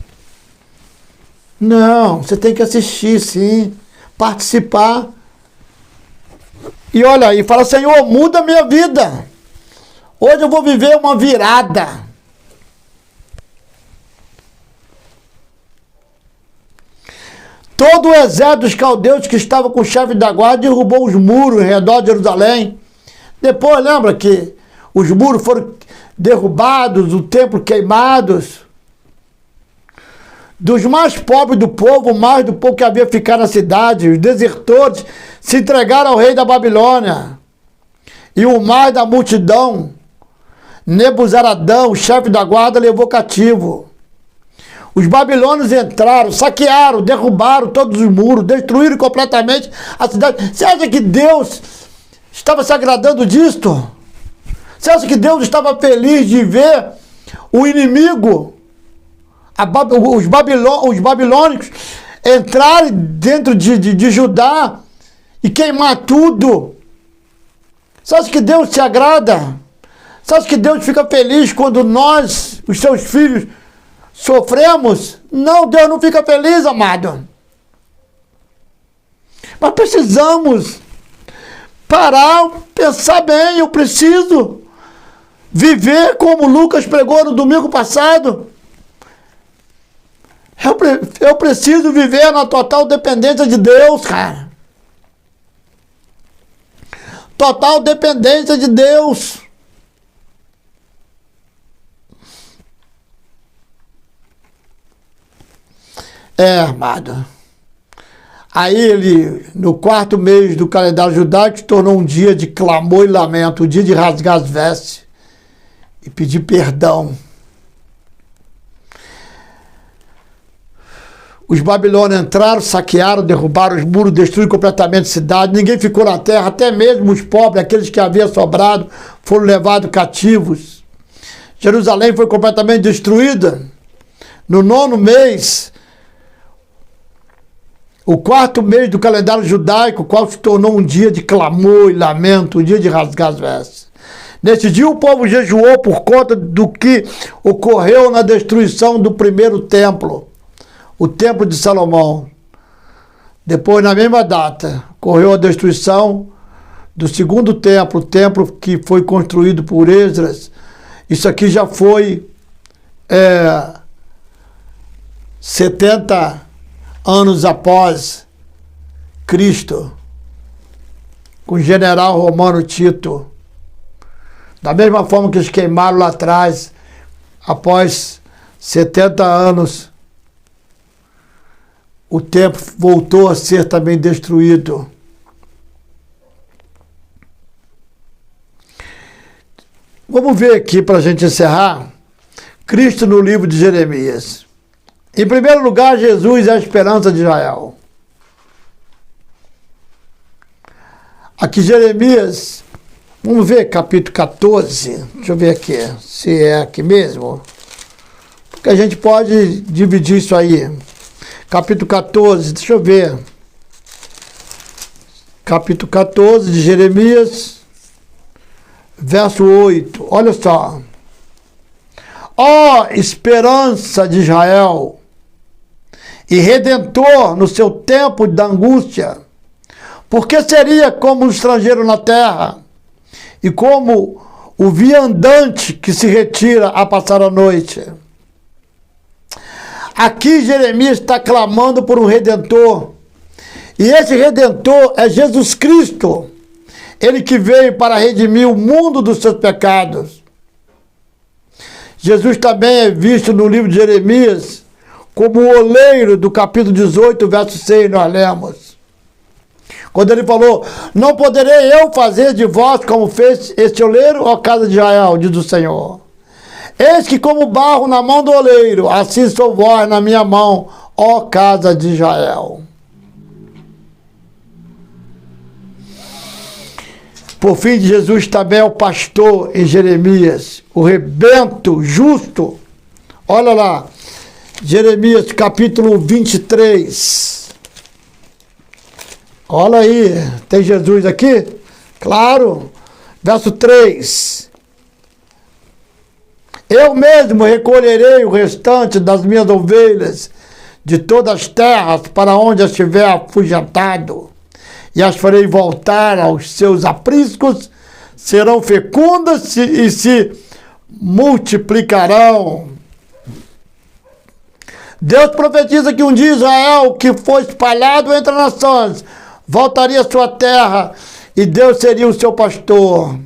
Não, você tem que assistir sim, participar. E olha aí, fala, Senhor, muda a minha vida. Hoje eu vou viver uma virada. Todo o exército dos caldeus que estava com o chefe da guarda derrubou os muros em redor de Jerusalém. Depois, lembra que os muros foram derrubados, o templo queimados. Dos mais pobres do povo, mais do povo que havia ficado na cidade, os desertores se entregaram ao rei da Babilônia. E o mais da multidão, Nebuzaradão, o chefe da guarda, levou cativo. Os babilônios entraram, saquearam, derrubaram todos os muros, destruíram completamente a cidade. Você acha que Deus estava se agradando disto? Você acha que Deus estava feliz de ver o inimigo, os babilônicos, entrarem dentro de Judá e queimar tudo? Você acha que Deus se agrada? Você acha que Deus fica feliz quando nós, os seus filhos, sofremos? Não, Deus não fica feliz, amado. Mas precisamos parar, pensar bem, eu preciso viver como Lucas pregou no domingo passado. Eu preciso viver na total dependência de Deus, cara. Total dependência de Deus. Amado. Aí ele, no 4º mês do calendário judaico, tornou um dia de clamor e lamento, um dia de rasgar as vestes e pedir perdão. Os babilônios entraram, saquearam, derrubaram os muros, destruíram completamente a cidade. Ninguém ficou na terra, até mesmo os pobres, aqueles que haviam sobrado, foram levados cativos. Jerusalém foi completamente destruída. No 9º mês, o 4º mês do calendário judaico, o qual se tornou um dia de clamor e lamento, um dia de rasgar as vestes. Nesse dia o povo jejuou por conta do que ocorreu na destruição do primeiro templo, o templo de Salomão. Depois, na mesma data, ocorreu a destruição do segundo templo, o templo que foi construído por Esdras. Isso aqui já foi 70 anos após Cristo, com o general romano Tito. Da mesma forma que eles queimaram lá atrás, após 70 anos, o templo voltou a ser também destruído. Vamos ver aqui, para a gente encerrar, Cristo no livro de Jeremias. Em primeiro lugar, Jesus é a esperança de Israel. Aqui Jeremias, vamos ver capítulo 14, deixa eu ver aqui, se é aqui mesmo, porque a gente pode dividir isso aí. Capítulo 14, deixa eu ver. Capítulo 14 de Jeremias, verso 8, olha só. Ó esperança de Israel e redentor no seu tempo da angústia, porque seria como um estrangeiro na terra e como o viandante que se retira a passar a noite. Aqui Jeremias está clamando por um redentor, e esse redentor é Jesus Cristo, ele que veio para redimir o mundo dos seus pecados. Jesus também é visto no livro de Jeremias como o oleiro do capítulo 18, verso 6, nós lemos. Quando ele falou, não poderei eu fazer de vós como fez este oleiro, ó casa de Israel, diz o Senhor. Eis que como barro na mão do oleiro, assim sou vós na minha mão, ó casa de Israel. Por fim, Jesus também é o pastor em Jeremias, o rebento justo. Olha lá, Jeremias capítulo 23. Olha aí, tem Jesus aqui? Claro. Verso 3. Eu mesmo recolherei o restante das minhas ovelhas de todas as terras para onde as tiver afugentado, e as farei voltar aos seus apriscos, serão fecundas e se multiplicarão. Deus profetiza que um dia Israel, que foi espalhado entre as nações, voltaria à sua terra e Deus seria o seu pastor.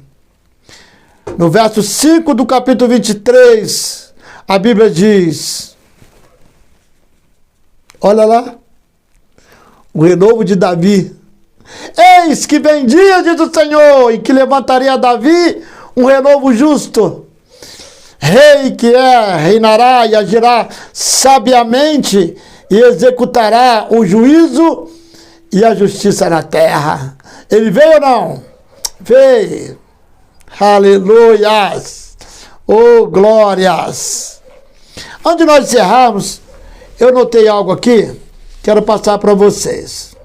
No verso 5 do capítulo 23, a Bíblia diz, olha lá, o renovo de Davi. Eis que vem dia, diz o Senhor, em que levantaria Davi um renovo justo. Rei que reinará e agirá sabiamente e executará o juízo e a justiça na terra. Ele veio ou não? Veio. Aleluias. Oh, glórias. Antes de nós encerrarmos, eu notei algo aqui, quero passar para vocês.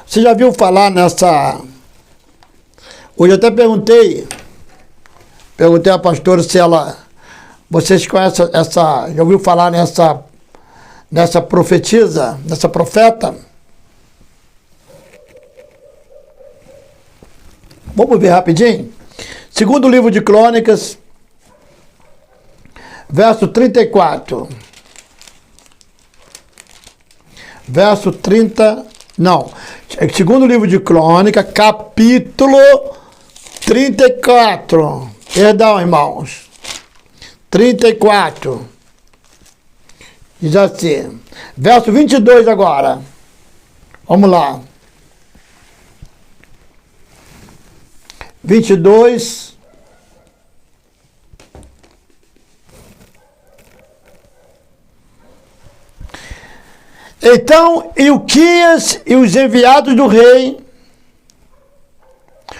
Você já viu falar nessa... Hoje eu até perguntei à pastora se ela... Vocês conhecem essa... Já ouviu falar nessa profetisa, nessa profeta. Vamos ver rapidinho? Segundo livro de Crônicas, verso 34. Verso 30, não. Segundo livro de Crônica, capítulo 34. Perdão, irmãos. 34. Diz assim. Verso 22 agora. Vamos lá. 22. Então, Ilquias e os enviados do rei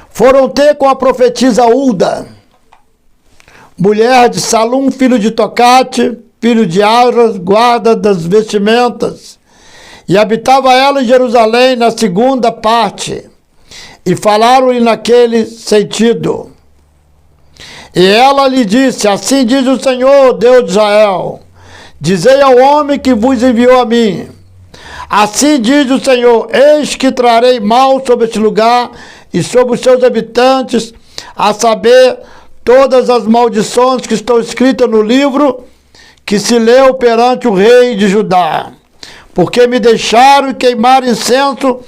foram ter com a profetisa Ulda, mulher de Salum, filho de Tocate, filho de Aras, guarda das vestimentas, e habitava ela em Jerusalém na segunda parte, e falaram-lhe naquele sentido. E ela lhe disse, assim diz o Senhor, Deus de Israel, dizei ao homem que vos enviou a mim, assim diz o Senhor, eis que trarei mal sobre este lugar e sobre os seus habitantes, a saber, todas as maldições que estão escritas no livro que se leu perante o rei de Judá, porque me deixaram queimar incenso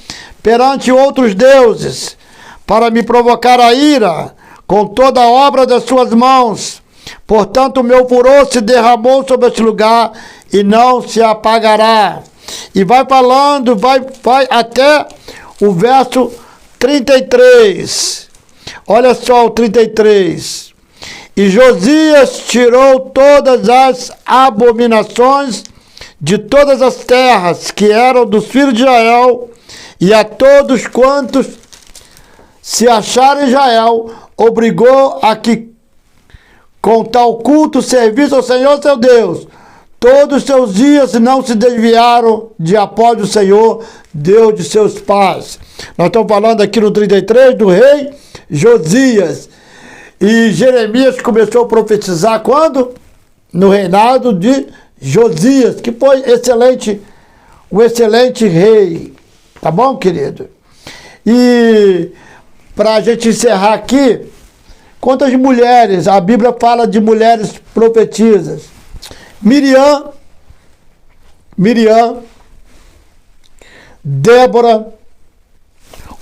perante outros deuses, para me provocar a ira com toda a obra das suas mãos. Portanto, o meu furor se derramou sobre este lugar e não se apagará. E vai falando, vai até o verso 33. Olha só o 33. E Josias tirou todas as abominações de todas as terras que eram dos filhos de Israel, e a todos quantos se acharam em Israel, obrigou a que com tal culto serviço ao Senhor seu Deus, todos os seus dias não se desviaram de após o Senhor, Deus de seus pais. Nós estamos falando aqui no 33 do rei Josias. E Jeremias começou a profetizar quando? No reinado de Josias, que foi excelente, um excelente rei. Tá bom, querido? E para a gente encerrar aqui, quantas mulheres, a Bíblia fala de mulheres profetisas. Miriam, Débora,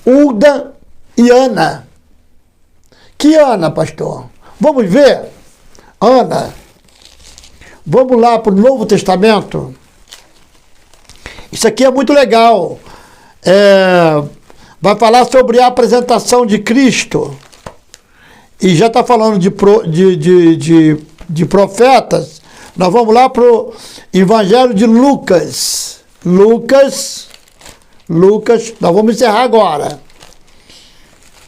Ulda e Ana. Que Ana, pastor? Vamos ver? Ana. Vamos lá para o Novo Testamento. Isso aqui é muito legal. Vai falar sobre a apresentação de Cristo. E já está falando de profetas. Nós vamos lá para o Evangelho de Lucas. Lucas, nós vamos encerrar agora.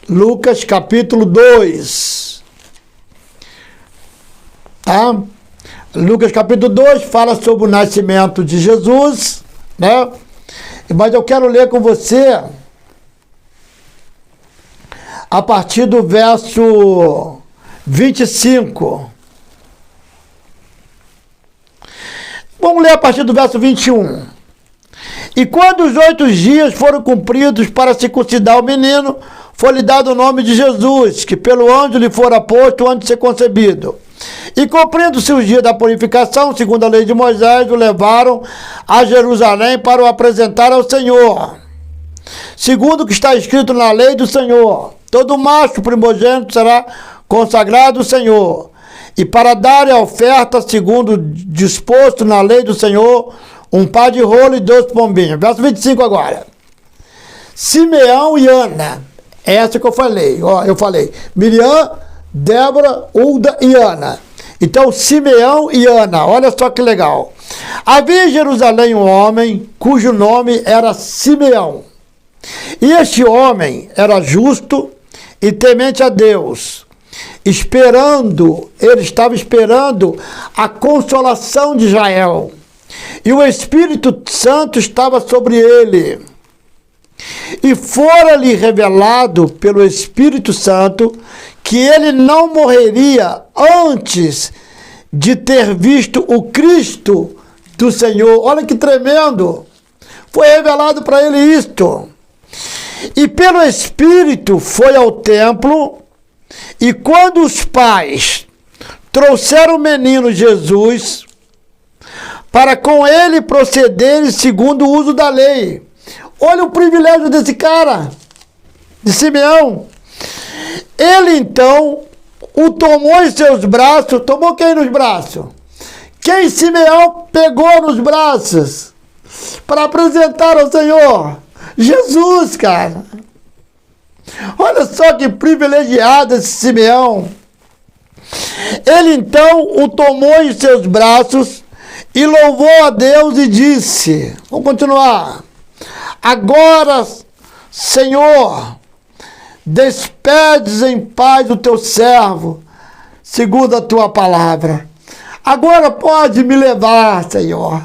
Lucas capítulo 2. Tá? Lucas capítulo 2 fala sobre o nascimento de Jesus, né? Mas eu quero ler com você a partir do verso 25. Vamos ler a partir do verso 21. E quando os 8 dias foram cumpridos para circuncidar o menino, foi-lhe dado o nome de Jesus, que pelo anjo lhe fora posto antes de ser concebido. E cumprindo-se os dias da purificação, segundo a lei de Moisés, o levaram a Jerusalém para o apresentar ao Senhor. Segundo o que está escrito na lei do Senhor, todo macho primogênito será consagrado ao Senhor. E para dar a oferta, segundo disposto na lei do Senhor, um par de rolo e 2 pombinhos. Verso 25 agora. Simeão e Ana. Essa que eu falei. Ó, eu falei Miriam, Débora, Ulda e Ana. Então, Simeão e Ana. Olha só que legal. Havia em Jerusalém um homem cujo nome era Simeão. E este homem era justo e temente a Deus. Ele estava esperando a consolação de Israel. E o Espírito Santo estava sobre ele. E fora-lhe revelado pelo Espírito Santo que ele não morreria antes de ter visto o Cristo do Senhor. Olha que tremendo. Foi revelado para ele isto. E pelo Espírito foi ao templo, e quando os pais trouxeram o menino Jesus, para com ele procederem segundo o uso da lei. Olha o privilégio desse cara, de Simeão. Ele então o tomou em seus braços. Tomou quem nos braços? Quem Simeão pegou nos braços para apresentar ao Senhor? Jesus, cara. Olha só que privilegiado esse Simeão. Ele então o tomou em seus braços e louvou a Deus e disse, vamos continuar, agora, Senhor, despedes em paz o teu servo, segundo a tua palavra. Agora pode me levar, Senhor.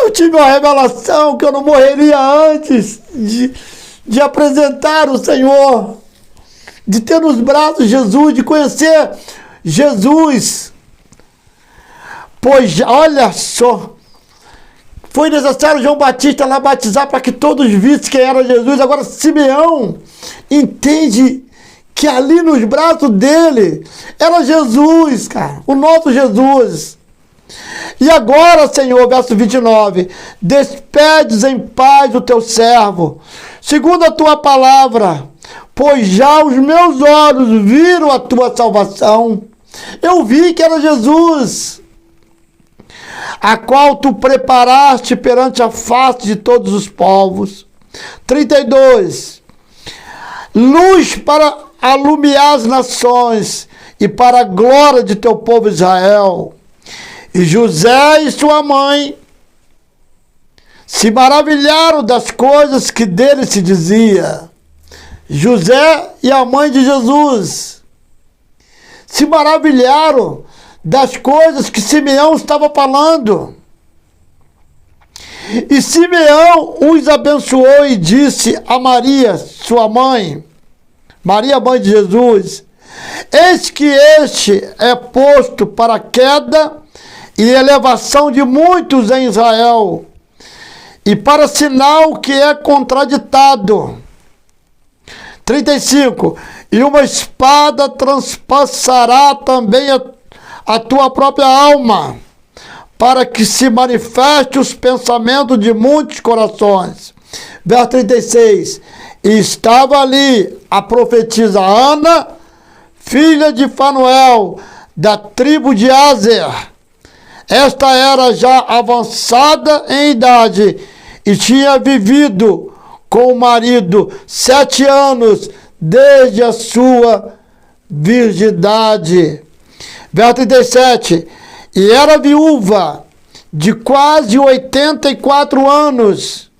Eu tive uma revelação que eu não morreria antes de apresentar o Senhor, de ter nos braços Jesus, de conhecer Jesus. Pois, olha só, foi necessário João Batista lá batizar para que todos vissem quem era Jesus. Agora Simeão entende que ali nos braços dele era Jesus, cara, o nosso Jesus. E agora, Senhor, verso 29, despedes em paz o teu servo, segundo a tua palavra, pois já os meus olhos viram a tua salvação. Eu vi que era Jesus, a qual tu preparaste perante a face de todos os povos. 32, luz para alumiar as nações e para a glória de teu povo Israel. E José e sua mãe se maravilharam das coisas que dele se dizia. José e a mãe de Jesus se maravilharam das coisas que Simeão estava falando. E Simeão os abençoou e disse a Maria, sua mãe, Maria, mãe de Jesus, eis que este é posto para a queda e elevação de muitos em Israel, e para sinal que é contraditado. 35, e uma espada transpassará também a tua própria alma, para que se manifeste os pensamentos de muitos corações. Verso 36, e estava ali a profetisa Ana, filha de Fanuel, da tribo de Aser. Esta era já avançada em idade e tinha vivido com o marido 7 anos desde a sua virgindade. Verso 37, e era viúva de quase 84 anos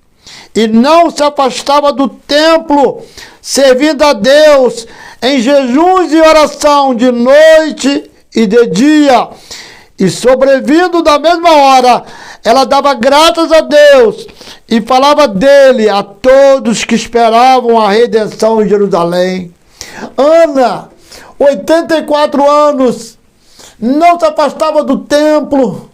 e não se afastava do templo, servindo a Deus em jejuns e oração de noite e de dia. E sobrevindo da mesma hora, ela dava graças a Deus e falava dele a todos que esperavam a redenção em Jerusalém. Ana, 84 anos, não se afastava do templo,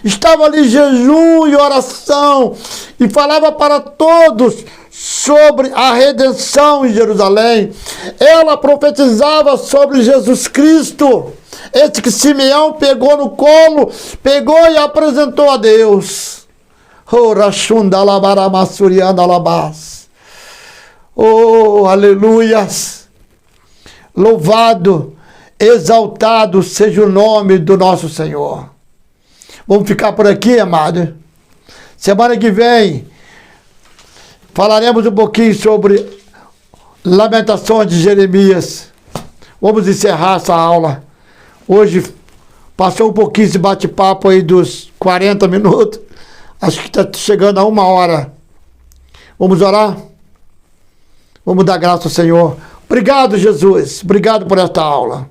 estava ali em jejum e oração e falava para todos sobre a redenção em Jerusalém. Ela profetizava sobre Jesus Cristo, esse que Simeão pegou no colo, pegou e apresentou a Deus. Oh, aleluias! Louvado, exaltado seja o nome do nosso Senhor. Vamos ficar por aqui, amado. Semana que vem falaremos um pouquinho sobre Lamentações de Jeremias. Vamos encerrar essa aula. Hoje passou um pouquinho esse bate-papo aí dos 40 minutos. Acho que está chegando a 1 hora. Vamos orar? Vamos dar graça ao Senhor. Obrigado, Jesus. Obrigado por esta aula.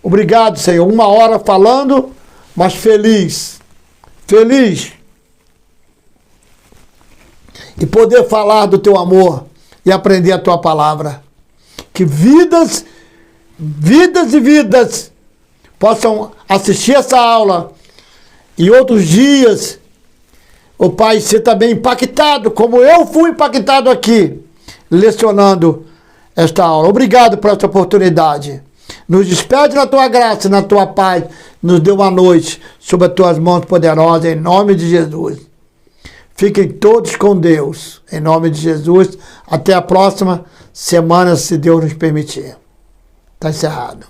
Obrigado, Senhor. 1 hora falando, mas feliz. Feliz. E poder falar do teu amor e aprender a tua palavra. Que vidas e vidas possam assistir essa aula E outros dias, o Pai, você também impactado, como eu fui impactado aqui, lecionando esta aula. Obrigado por essa oportunidade. Nos despede na tua graça, na tua paz. Nos dê uma noite sob as tuas mãos poderosas, em nome de Jesus. Fiquem todos com Deus, em nome de Jesus. Até a próxima semana, se Deus nos permitir. Está encerrado.